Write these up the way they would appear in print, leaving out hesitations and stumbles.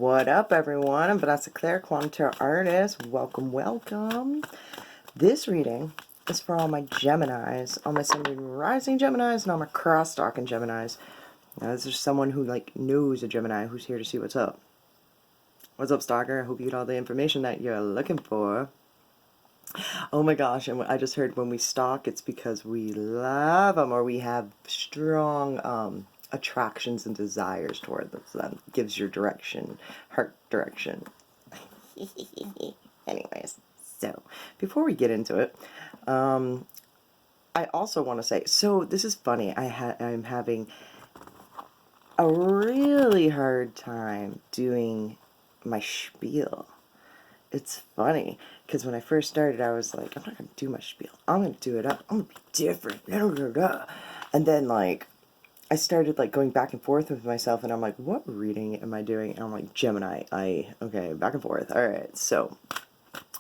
What up, everyone? I'm Vanessa Claire, Quantum Tarot Artist. Welcome, welcome. This reading is for all my Geminis, all my Sun, Moon, Rising Geminis, and all my cross-stalking Geminis. Now, this is someone who knows a Gemini who's here to see what's up. What's up, stalker? I hope you get all the information that you're looking for. Oh my gosh, and I just heard when we stalk, it's because we love them or we have strong attractions and desires toward them. So that gives your direction, heart direction. Anyways, so before we get into it, I also want to say, so this is funny. I'm having a really hard time doing my spiel. It's funny, because when I first started, I was like, I'm not going to do my spiel. I'm going to do it up. I'm going to be different. And then, I started, going back and forth with myself, and I'm like, what reading am I doing? And I'm like, Gemini. Okay, back and forth. All right, so,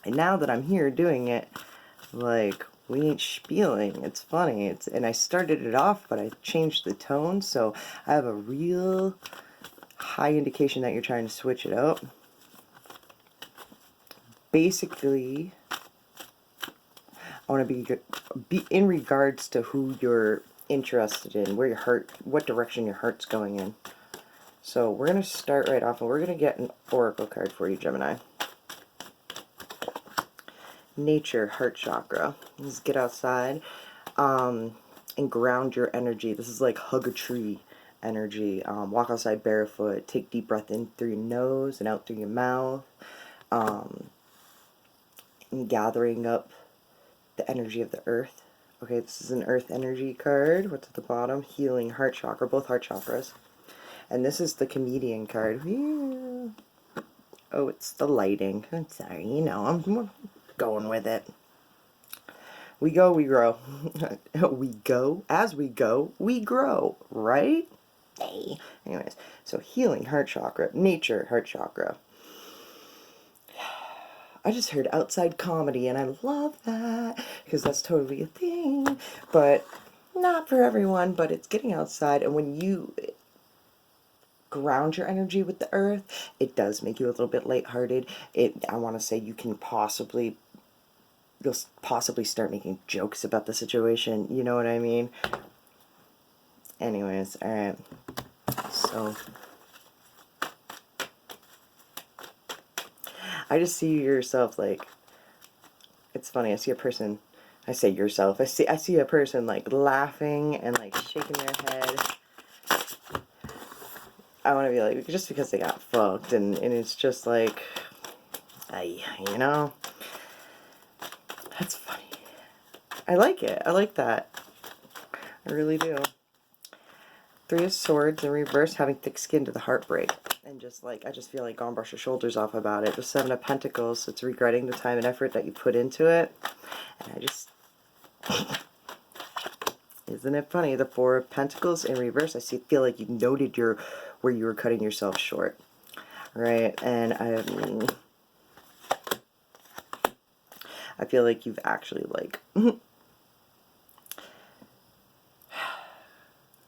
and now that I'm here doing it, we ain't spieling. It's funny. And I started it off, but I changed the tone, so I have a real high indication that you're trying to switch it up. Basically, I want to be in regards to who you're interested in, what direction your heart's going in. So we're going to start right off, and we're going to get an oracle card for you, Gemini. Nature, heart chakra. Let's get outside and ground your energy. This is like hug a tree energy. Walk outside barefoot. Take deep breath in through your nose and out through your mouth. And gathering up the energy of the earth. Okay, this is an earth energy card. What's at the bottom? Healing, heart chakra, both heart chakras. And this is the comedian card. Oh, it's the lighting. I'm sorry, I'm going with it. We go, we grow. We go, as we go, we grow, right? Hey. Anyways, so healing, heart chakra, nature, heart chakra. I just heard outside comedy, and I love that, because that's totally a thing, but not for everyone, but it's getting outside, and when you ground your energy with the earth, it does make you a little bit lighthearted. I want to say you'll possibly start making jokes about the situation, you know what I mean? Anyways, alright, so I just see yourself it's funny, I see a person, I say yourself, I see a person laughing and shaking their head. I want to be just because they got fucked, and it's just that's funny. I like it, I like that. I really do. Three of Swords in reverse, having thick skin to the heartbreak. And I just feel go and brush your shoulders off about it. The Seven of Pentacles, it's regretting the time and effort that you put into it. And I just... Isn't it funny? The Four of Pentacles in reverse, feel you noted where you were cutting yourself short. Right? And I feel you've actually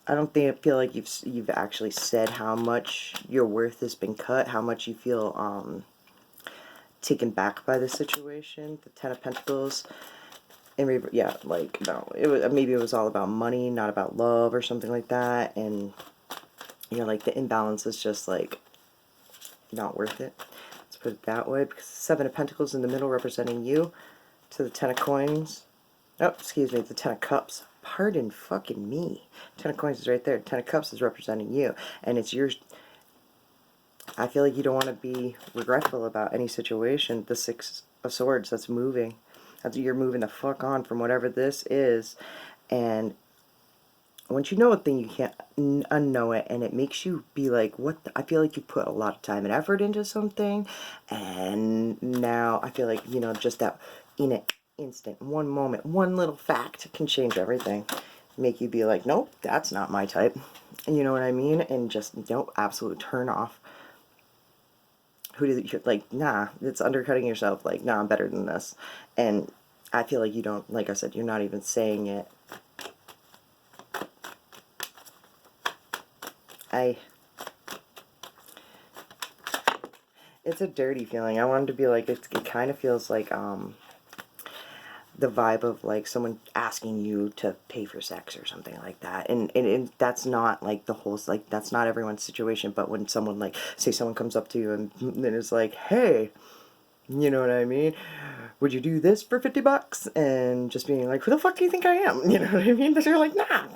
I don't feel you've actually said how much your worth has been cut, how much you feel taken back by the situation. The Ten of Pentacles, yeah, no, maybe it was all about money, not about love or something like that, and the imbalance is just not worth it. Let's put it that way, because the Seven of Pentacles in the middle representing you, to the Ten of Coins. Oh, excuse me, the Ten of Cups. Pardon fucking me. Ten of Coins is right there. Ten of Cups is representing you. And it's yours. I feel you don't want to be regretful about any situation. The Six of Swords, that's moving. You're moving the fuck on from whatever this is. And once you know a thing, you can't unknow it. And it makes you be what? I feel you put a lot of time and effort into something. And now I feel just that in it. Instant, one moment, one little fact can change everything. Make you be nope, that's not my type. You know what I mean? And just, nope, absolute turn off. Who do you, nah, it's undercutting yourself. Nah, I'm better than this. And I feel you don't, like I said, you're not even saying it. It's a dirty feeling. I wanted to be like, it kind of feels like, the vibe of like someone asking you to pay for sex or something like that, and that's not like the whole, like, that's not everyone's situation. But when someone, like, say someone comes up to you and then is like, hey, you know what I mean, would you do this for $50? And just being like, who the fuck do you think I am? You know what I mean? That you're like, nah,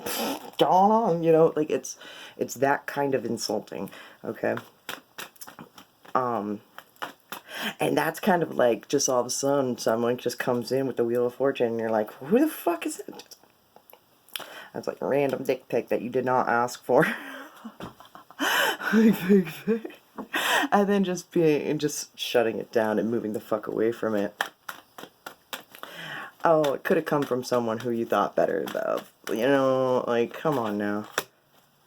go on, you know, like, it's that kind of insulting. Okay. And that's kind of like, just all of a sudden someone just comes in with the Wheel of Fortune and you're like, who the fuck is it? That's like a random dick pic that you did not ask for. And then just shutting it down and moving the fuck away from it. Oh, it could have come from someone who you thought better of. You know, like, come on now.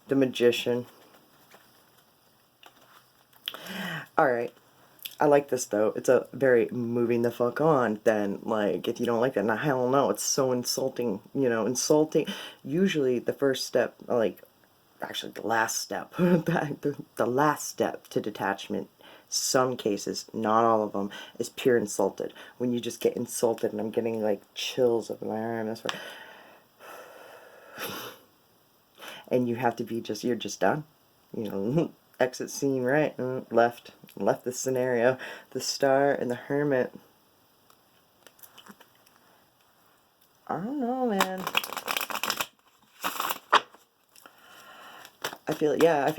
The Magician. Alright. I like this, though. It's a very moving the fuck on. Then, like, if you don't like that, nah, hell no. It's so insulting. You know, insulting. Usually, the first step, like, actually, the last step. The last step to detachment, some cases, not all of them, is pure insulted. When you just get insulted, and I'm getting, like, chills up my arm. That's right. And you have to be just, you're just done. You know, exit scene, right? Left the scenario. The Star and the Hermit. I don't know, man. I feel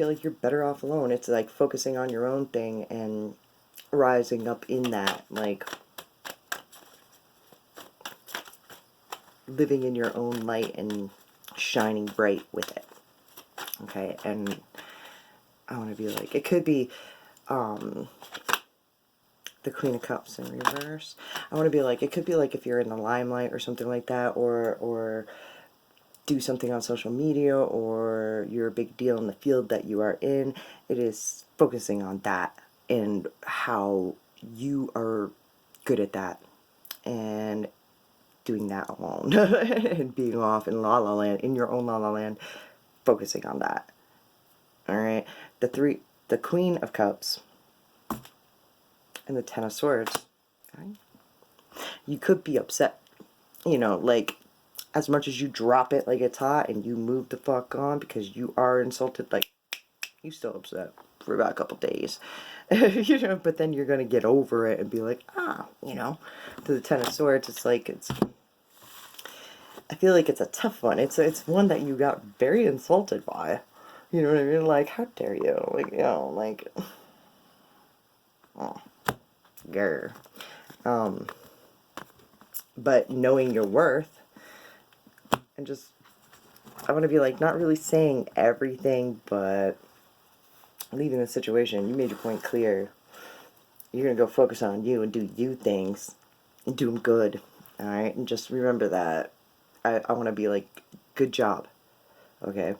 like you're better off alone. It's like focusing on your own thing and rising up in that, like, living in your own light and shining bright with it. Okay, and I want to be like, it could be the Queen of Cups in reverse. I want to be like, it could be like if you're in the limelight or something like that, or do something on social media, or you're a big deal in the field that you are in. It is focusing on that and how you are good at that, and doing that alone and being off in La La Land, in your own La La Land, focusing on that. Alright, the Queen of Cups and the Ten of Swords. Okay. You could be upset, you know, like, as much as you drop it like it's hot and you move the fuck on because you are insulted, like, you still upset for about a couple days. You know, but then you're gonna get over it and be like, you know. To the Ten of Swords, it's like, I feel like it's a tough one. It's one that you got very insulted by. You know what I mean? Like, how dare you? Like, you know, like, oh, grr. But knowing your worth, and just, I want to be like, not really saying everything, but leaving the situation. You made your point clear. You're going to go focus on you and do you things and do them good. Alright? And just remember that. I want to be like, good job. Okay?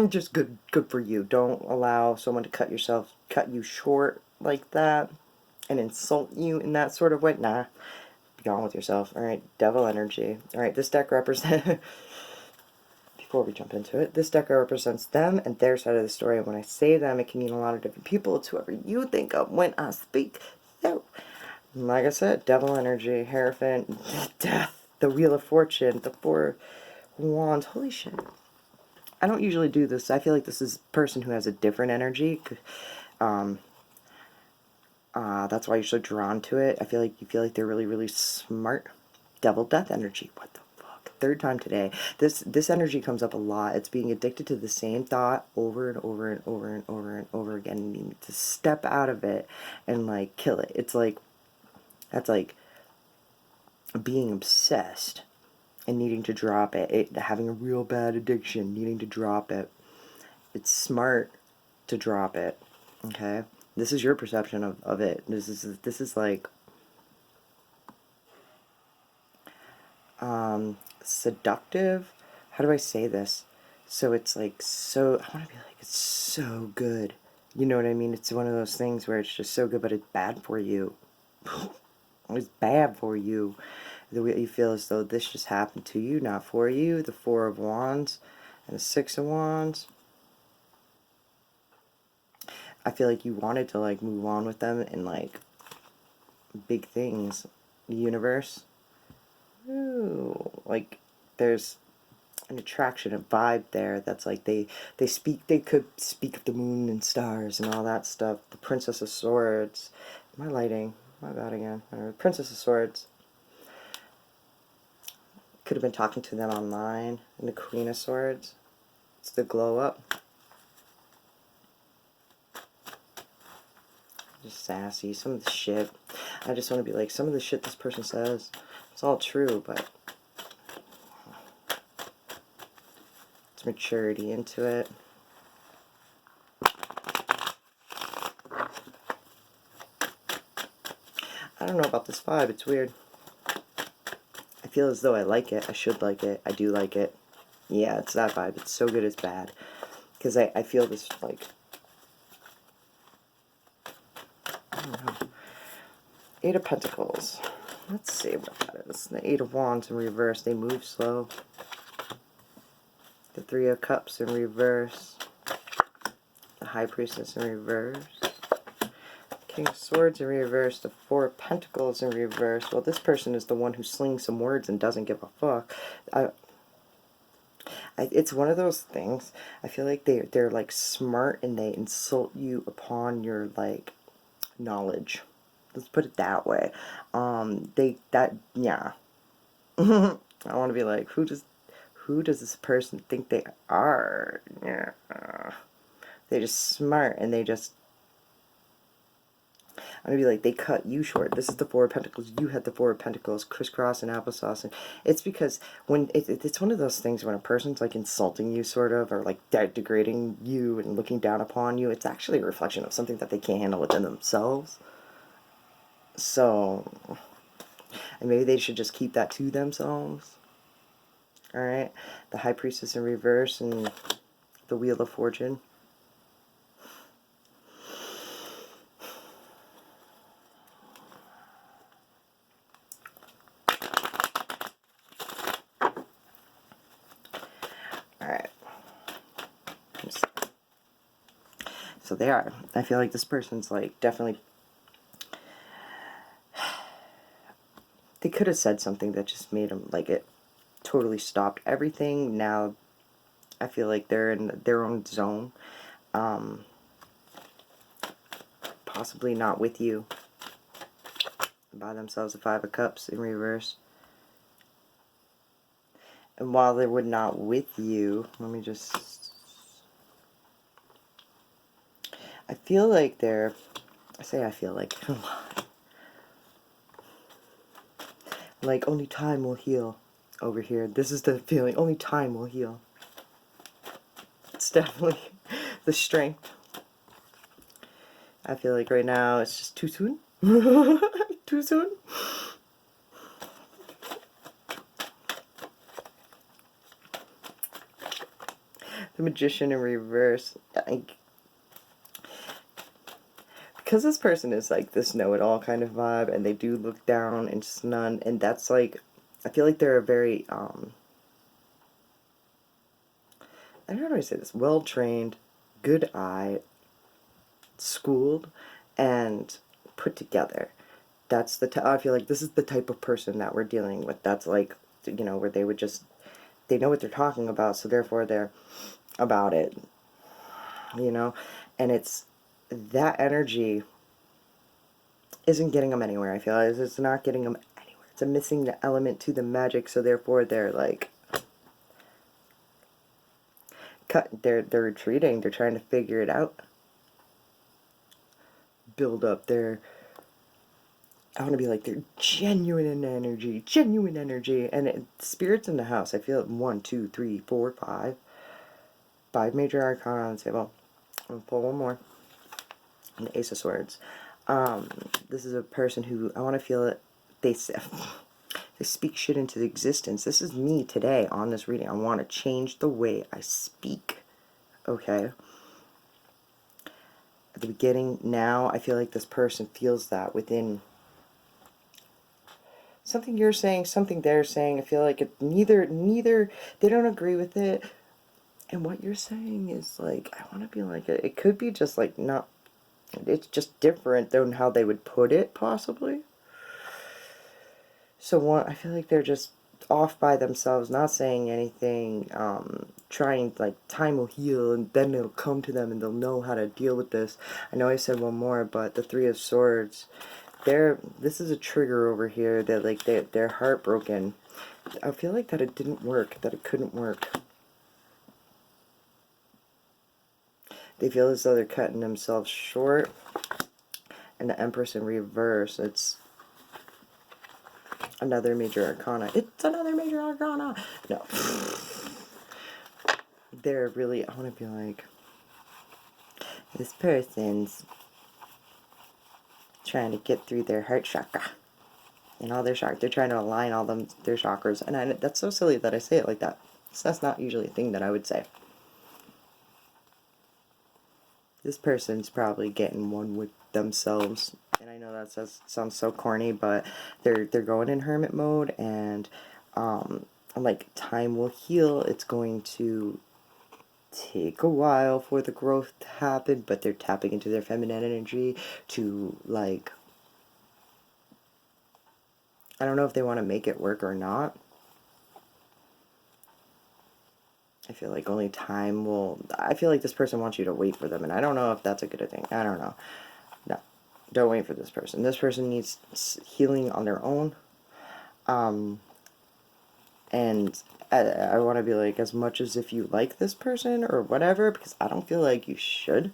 Just good for you. Don't allow someone to cut you short like that and insult you in that sort of way. Nah. Be on with yourself. Alright? Devil energy. Alright, this deck represents... Before we jump into it, this deck represents them and their side of the story. And when I say them, it can mean a lot of different people. It's whoever you think of when I speak. So, like I said, Devil energy, Hierophant, Death, the Wheel of Fortune, the Four Wands. Holy shit. I don't usually do this. I feel like this is a person who has a different energy. That's why you're so drawn to it. I feel like you feel like they're really, really smart. Devil Death energy. What the fuck? Third time today. This energy comes up a lot. It's being addicted to the same thought over and over and over and over and over again. And you need to step out of it and, like, kill it. It's like, that's like being obsessed and needing to drop it. Having a real bad addiction, needing to drop it. It's smart to drop it. Okay? This is your perception of it. This is like seductive. How do I say this? So it's like, so, I want to be like, it's so good. You know what I mean? It's one of those things where it's just so good, but it's bad for you. It's bad for you. The way you feel as though this just happened to you, not for you. The Four of Wands and the Six of Wands. I feel like you wanted to like move on with them and like big things. The universe. Ooh, like there's an attraction, a vibe there that's like they could speak of the moon and stars and all that stuff. The Princess of Swords. My lighting. My bad again. Princess of Swords. Could have been talking to them online. And the Queen of Swords. It's the glow up. Just sassy. Some of the shit. I just want to be like, some of the shit this person says, it's all true, but it's maturity into it. I don't know about this vibe. It's weird. I feel as though I like it. I should like it. I do like it. Yeah, it's that vibe. It's so good it's bad. Because I feel this, like, I don't know. Eight of Pentacles. Let's see what that is. The Eight of Wands in reverse. They move slow. The Three of Cups in reverse. The High Priestess in reverse. King of Swords in reverse. The Four of Pentacles in reverse. Well, this person is the one who slings some words and doesn't give a fuck. It's one of those things. I feel like they're like smart and they insult you upon your like knowledge. Let's put it that way. Yeah. I want to be like, who does this person think they are? Yeah. They're just smart and they just. I'm gonna be like, they cut you short. This is the Four of Pentacles. You had the Four of Pentacles, crisscross and applesauce, and it's because when it's one of those things when a person's like insulting you, sort of, or like degrading you and looking down upon you. It's actually a reflection of something that they can't handle within themselves. So, and maybe they should just keep that to themselves. All right, the High Priestess in reverse and the Wheel of Fortune. So they are. I feel like this person's like definitely. They could have said something that just made them like it totally stopped everything. Now I feel like they're in their own zone. Possibly not with you. By themselves, the Five of Cups in reverse. And while they were not with you, let me just. I feel like they're. I feel like. Like, only time will heal over here. This is the feeling. Only time will heal. It's definitely the strength. I feel like right now it's just too soon. Too soon. The Magician in reverse. Because this person is like this know-it-all kind of vibe, and they do look down and snun, and that's like, I feel like they're a very, I don't know how to say this, well-trained, good eye, schooled, and put together. That's the, I feel like this is the type of person that we're dealing with. That's like, you know, where they would just, they know what they're talking about, so therefore they're about it, you know, and it's, that energy isn't getting them anywhere. I feel like it's not getting them anywhere. It's a missing element to the magic, so therefore they're like they're retreating. They're trying to figure it out, build up their. I want to be like they're genuine energy, and spirits in the house. I feel 1, 2, 3, 4, 5, 5 major arcana on the table. I'm gonna pull one more. And the Ace of Swords. This is a person who, I want to feel it, they speak shit into existence. This is me today on this reading. I want to change the way I speak. Okay? At the beginning, now, I feel like this person feels that within something you're saying, something they're saying. I feel like neither, they don't agree with it. And what you're saying is like, I want to be like, it could be just like not It's just different than how they would put it, possibly. So one, I feel like they're just off by themselves, not saying anything, trying, like, time will heal, and then it'll come to them, and they'll know how to deal with this. I know I said one more, but the Three of Swords, this is a trigger over here, that, like, they're heartbroken. I feel like that it didn't work, that it couldn't work. They feel as though they're cutting themselves short. And the Empress in reverse, it's another major arcana. It's another major arcana! No. They're really, I want to be like, this person's trying to get through their heart chakra. And all their chakras. They're trying to align all their chakras. And that's so silly that I say it like that. So that's not usually a thing that I would say. This person's probably getting one with themselves. And I know that sounds so corny, but they're going in hermit mode, and like, time will heal. It's going to take a while for the growth to happen, but they're tapping into their feminine energy to, like, I don't know if they want to make it work or not. I feel like only time will... I feel like this person wants you to wait for them, and I don't know if that's a good thing. I don't know. No, don't wait for this person. This person needs healing on their own. And I want to be like, as much as if you like this person or whatever, because I don't feel like you should.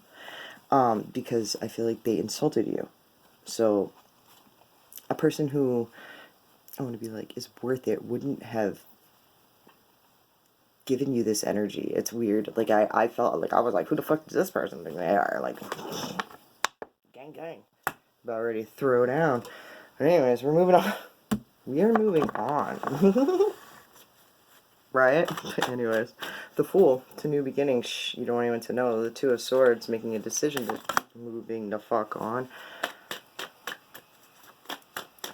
Because I feel like they insulted you. So, a person who, I want to be like, is worth it wouldn't have given you this energy. It's weird. Like, I felt like, I was like, who the fuck is this person think they are? Like, gang gang. About ready to throw down. But anyways, we're moving on. We are moving on. Right? Anyways, the Fool, to new beginnings. Shh, you don't want anyone to know. The Two of Swords, making a decision to moving the fuck on.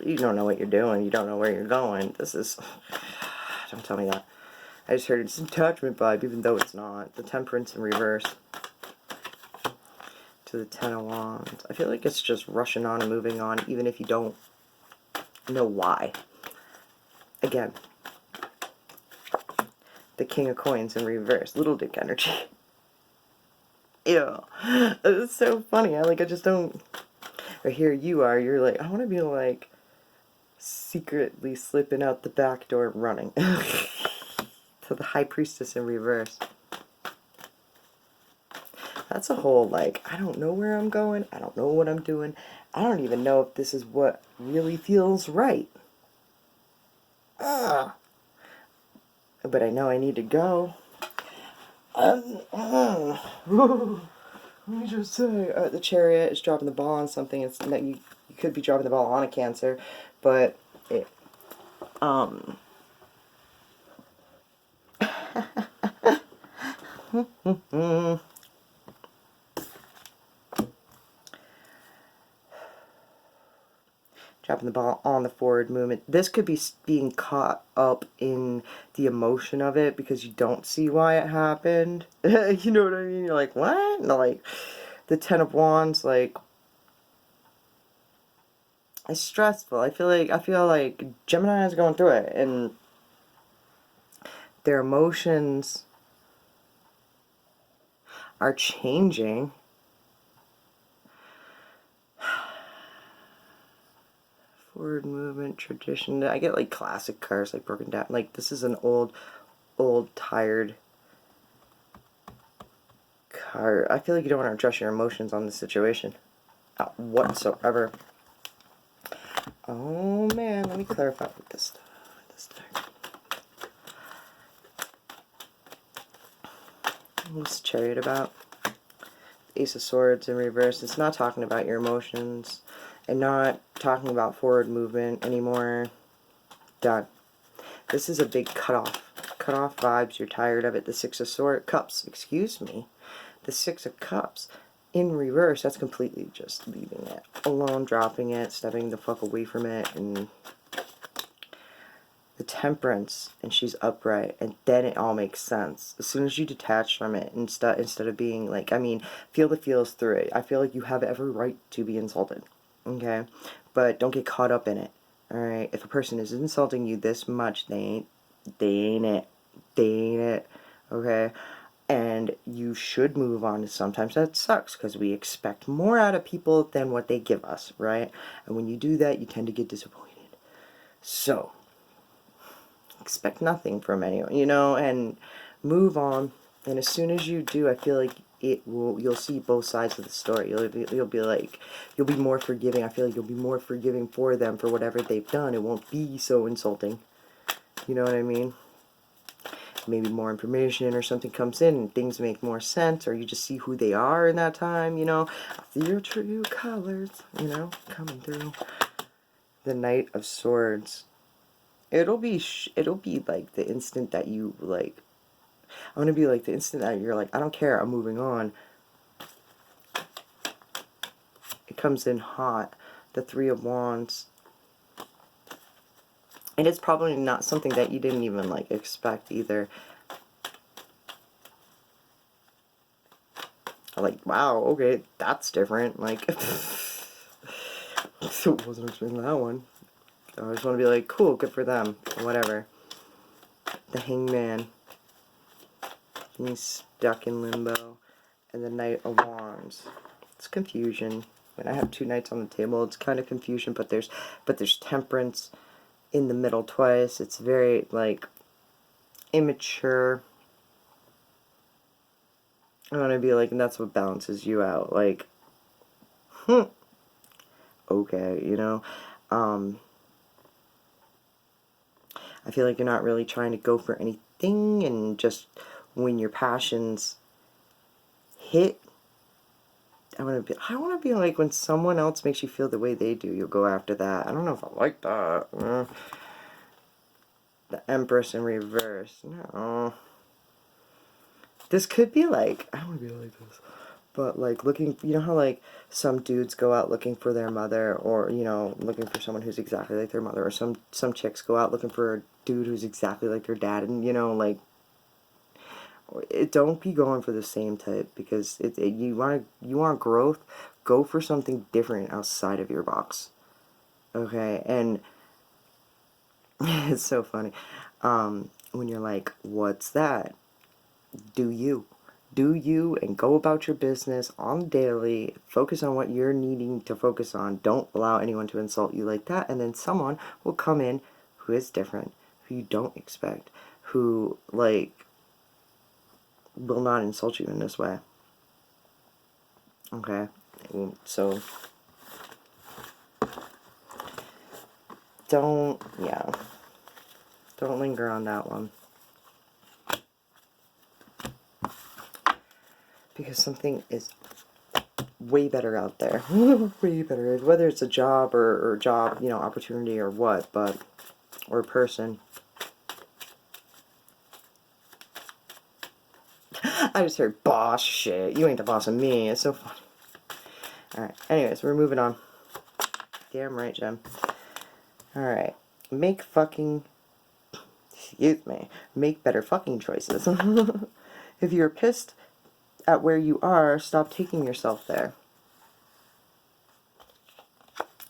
You don't know what you're doing. You don't know where you're going. This is... Don't tell me that. I just heard it's an attachment vibe, even though it's not. The Temperance in reverse. To the Ten of Wands. I feel like it's just rushing on and moving on, even if you don't know why. Again. The King of Coins in reverse. Little dick energy. Ew. It's so funny. I just don't... Or here you are, you're like, I want to be like, secretly slipping out the back door running. To the High Priestess in reverse. That's a whole, like, I don't know where I'm going. I don't know what I'm doing. I don't even know if this is what really feels right. Ugh. But I know I need to go. Let me just say, the Chariot is dropping the ball on something. It's that you could be dropping the ball on a Cancer, but it, dropping the ball on the forward movement. This could be being caught up in the emotion of it because you don't see why it happened. You know what I mean? You're like, what? No, like, the Ten of Wands, like, it's stressful. I feel like Gemini is going through it, and their emotions are changing. Forward movement, tradition. I get like classic cars, like broken down. Like, this is an old, tired car. I feel like you don't want to address your emotions on this situation whatsoever. Oh man, let me clarify with this stuff. What's Chariot about? Ace of Swords in reverse. It's not talking about your emotions and not talking about forward movement anymore. Done. This is a big cutoff. Cutoff vibes. You're tired of it. The Six of Cups. Excuse me. The Six of Cups in reverse. That's completely just leaving it alone, dropping it, stepping the fuck away from it, and the Temperance, and she's upright, and then it all makes sense. As soon as you detach from it, instead of being like, I mean, feel the feels through it. I feel like you have every right to be insulted, okay? But don't get caught up in it, alright? If a person is insulting you this much, they ain't it, okay? And you should move on. Sometimes that sucks because we expect more out of people than what they give us, right? And when you do that, you tend to get disappointed. So, expect nothing from anyone, and move on. And as soon as you do, I feel like you'll see both sides of the story. You'll be more forgiving. I feel like you'll be more forgiving for them for whatever they've done. It won't be so insulting. You know what I mean? Maybe more information or something comes in and things make more sense, or you just see who they are in that time, I see your true colors, coming through. The Knight of Swords. It'll be like the instant that you like. I'm gonna be like the instant that you're like, I don't care, I'm moving on. It comes in hot. The Three of Wands. And it's probably not something that you didn't even like expect either. Like, wow, okay, that's different. Like, wasn't expecting that one. I just want to be like, cool, good for them, whatever. The Hangman. He's stuck in limbo. And the Knight of Wands. It's confusion. When I have two knights on the table, it's kind of confusion, but there's Temperance in the middle twice. It's very, like, immature. I want to be like, and that's what balances you out. Like, okay, I feel like you're not really trying to go for anything, and just when your passions hit, I want to be like, when someone else makes you feel the way they do, you'll go after that. I don't know if I like that. The Empress in reverse. No. This could be like, I don't want to be like this, but like looking, how like some dudes go out looking for their mother, or looking for someone who's exactly like their mother, or some chicks go out looking for a dude who's exactly like their dad, and like, don't be going for the same type, because you want growth. Go for something different outside of your box, okay? And it's so funny when you're like, what's that? Do you and go about your business on daily. Focus on what you're needing to focus on. Don't allow anyone to insult you like that, and then someone will come in who is different, who you don't expect, who like will not insult you in this way. Okay, so don't linger on that one, because something is way better out there. Way better, whether it's a job or job, opportunity or what, or a person. I just heard boss shit. You ain't the boss of me. It's so funny. Alright, anyways, we're moving on. Damn right, Jem. Alright. Make better fucking choices. If you're pissed at where you are, stop taking yourself there.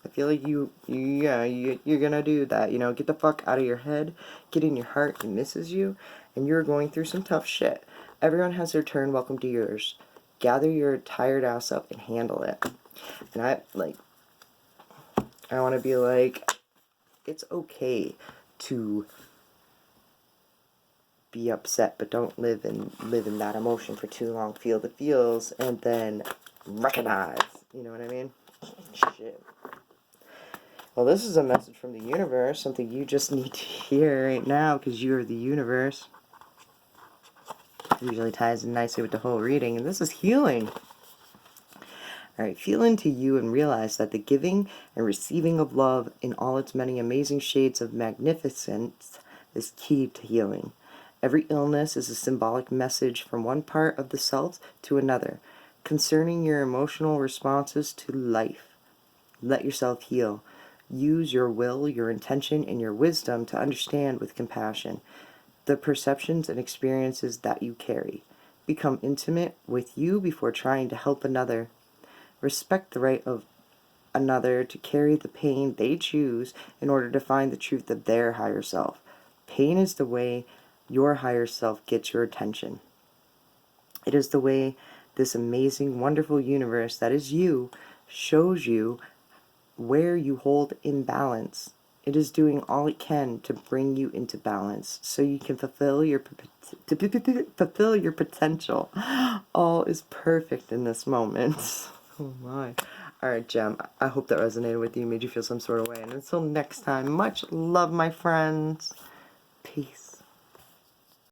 I feel like you're gonna do that, get the fuck out of your head, get in your heart, and this is you, and you're going through some tough shit. Everyone has their turn, welcome to yours. Gather your tired ass up and handle it. And I want to be like, it's okay to be upset, but don't live in that emotion for too long. Feel the feels, and then recognize, you know what I mean? Shit. Well, this is a message from the universe, something you just need to hear right now, because you are the universe. It usually ties in nicely with the whole reading, and this is healing. Alright, feel into you and realize that the giving and receiving of love in all its many amazing shades of magnificence is key to healing. Every illness is a symbolic message from one part of the self to another, concerning your emotional responses to life. Let yourself heal. Use your will, your intention, and your wisdom to understand with compassion the perceptions and experiences that you carry. Become intimate with you before trying to help another. Respect the right of another to carry the pain they choose in order to find the truth of their higher self. Pain is the way your higher self gets your attention. It is the way this amazing, wonderful universe that is you shows you where you hold imbalance. It is doing all it can to bring you into balance so you can fulfill your potential. All is perfect in this moment. Oh my. Alright, Gem, I hope that resonated with you, made you feel some sort of way. And until next time, much love, my friends. Peace.